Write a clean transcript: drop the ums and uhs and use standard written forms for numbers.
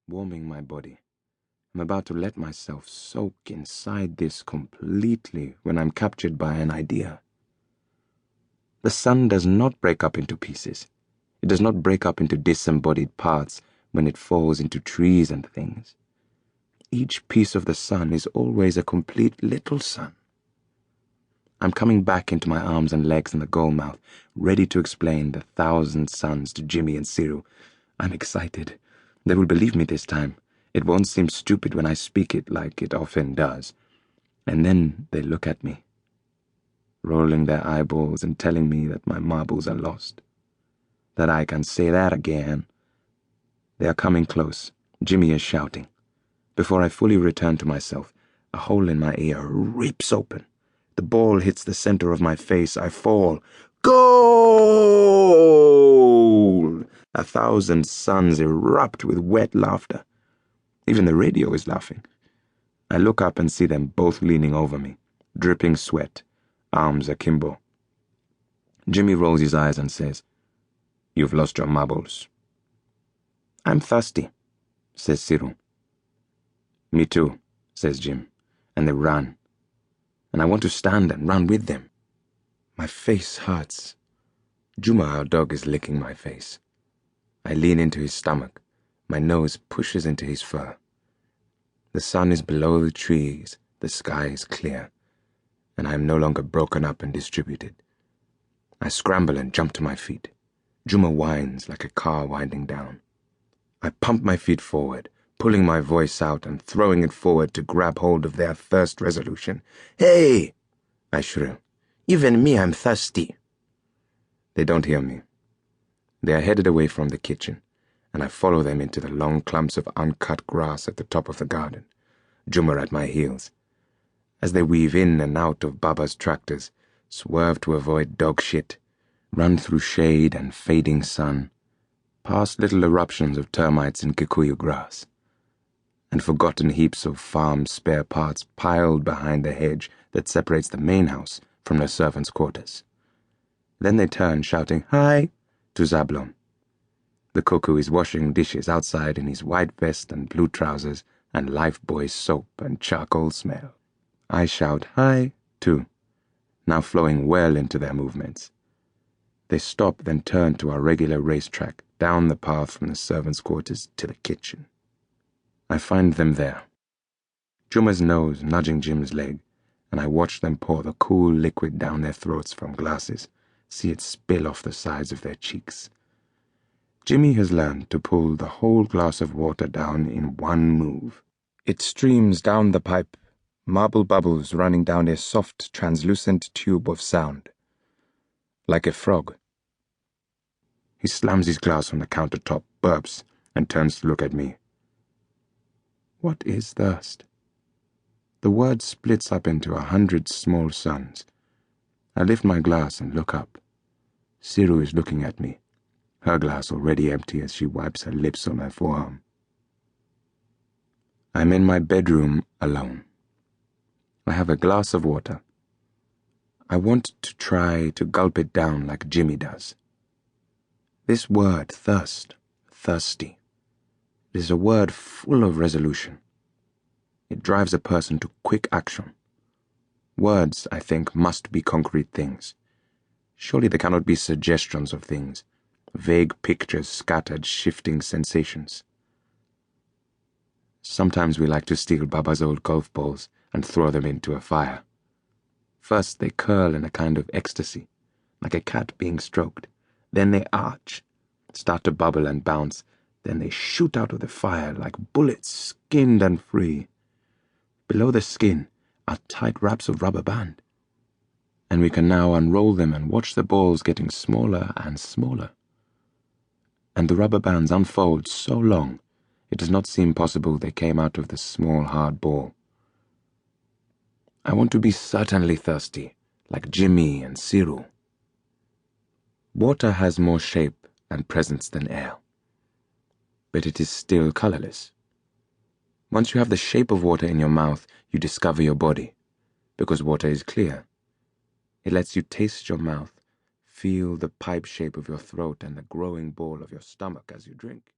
warming my body. I'm about to let myself soak inside this completely when I'm captured by an idea. The sun does not break up into pieces. It does not break up into disembodied parts when it falls into trees and things. Each piece of the sun is always a complete little sun. I'm coming back into my arms and legs in the goal mouth, ready to explain the 1,000 suns to Jimmy and Cyril. I'm excited. They will believe me this time. It won't seem stupid when I speak it like it often does. And then they look at me, rolling their eyeballs and telling me that my marbles are lost. That I can say that again. They are coming close. Jimmy is shouting. Before I fully return to myself, a hole in my ear rips open. The ball hits the center of my face. I fall. Goal! 1,000 suns erupt with wet laughter. Even the radio is laughing. I look up and see them both leaning over me, dripping sweat, arms akimbo. Jimmy rolls his eyes and says, "You've lost your marbles." "I'm thirsty," says Cyril. "Me too," says Jim, and they run. And I want to stand and run with them. My face hurts. Juma, our dog, is licking my face. I lean into his stomach. My nose pushes into his fur. The sun is below the trees, the sky is clear, and I am no longer broken up and distributed. I scramble and jump to my feet. Juma whines like a car winding down. I pump my feet forward, pulling my voice out and throwing it forward to grab hold of their thirst resolution. "Hey!" I shrill. "Even me, I'm thirsty." They don't hear me. They are headed away from the kitchen, and I follow them into the long clumps of uncut grass at the top of the garden, Juma at my heels. As they weave in and out of Baba's tractors, swerve to avoid dog shit, run through shade and fading sun, past little eruptions of termites in Kikuyu grass, and forgotten heaps of farm spare parts piled behind the hedge that separates the main house from the servants' quarters. Then they turn, shouting, "Hi!" to Zablon. The cuckoo is washing dishes outside in his white vest and blue trousers and Lifebuoy soap and charcoal smell. I shout, "Hi!" too, now flowing well into their movements. They stop, then turn to our regular racetrack, down the path from the servants' quarters to the kitchen. I find them there. Juma's nose nudging Jim's leg, and I watch them pour the cool liquid down their throats from glasses, see it spill off the sides of their cheeks. Jimmy has learned to pull the whole glass of water down in one move. It streams down the pipe, marble bubbles running down a soft, translucent tube of sound. Like a frog. He slams his glass on the countertop, burps, and turns to look at me. What is thirst? The word splits up into 100 small suns. I lift my glass and look up. Cyril is looking at me, her glass already empty as she wipes her lips on my forearm. I'm in my bedroom alone. I have a glass of water. I want to try to gulp it down like Jimmy does. This word, thirst, thirsty, is a word full of resolution. It drives a person to quick action. Words, I think, must be concrete things. Surely they cannot be suggestions of things, vague pictures scattered, shifting sensations. Sometimes we like to steal Baba's old golf balls and throw them into a fire. First they curl in a kind of ecstasy, like a cat being stroked. Then they arch, start to bubble and bounce. Then they shoot out of the fire like bullets, skinned and free. Below the skin are tight wraps of rubber band, and we can now unroll them and watch the balls getting smaller and smaller. And the rubber bands unfold so long, it does not seem possible they came out of the small hard ball. I want to be certainly thirsty, like Jimmy and Cyril. Water has more shape and presence than air, but it is still colorless. Once you have the shape of water in your mouth, you discover your body, because water is clear. It lets you taste your mouth, feel the pipe shape of your throat and the growing ball of your stomach as you drink.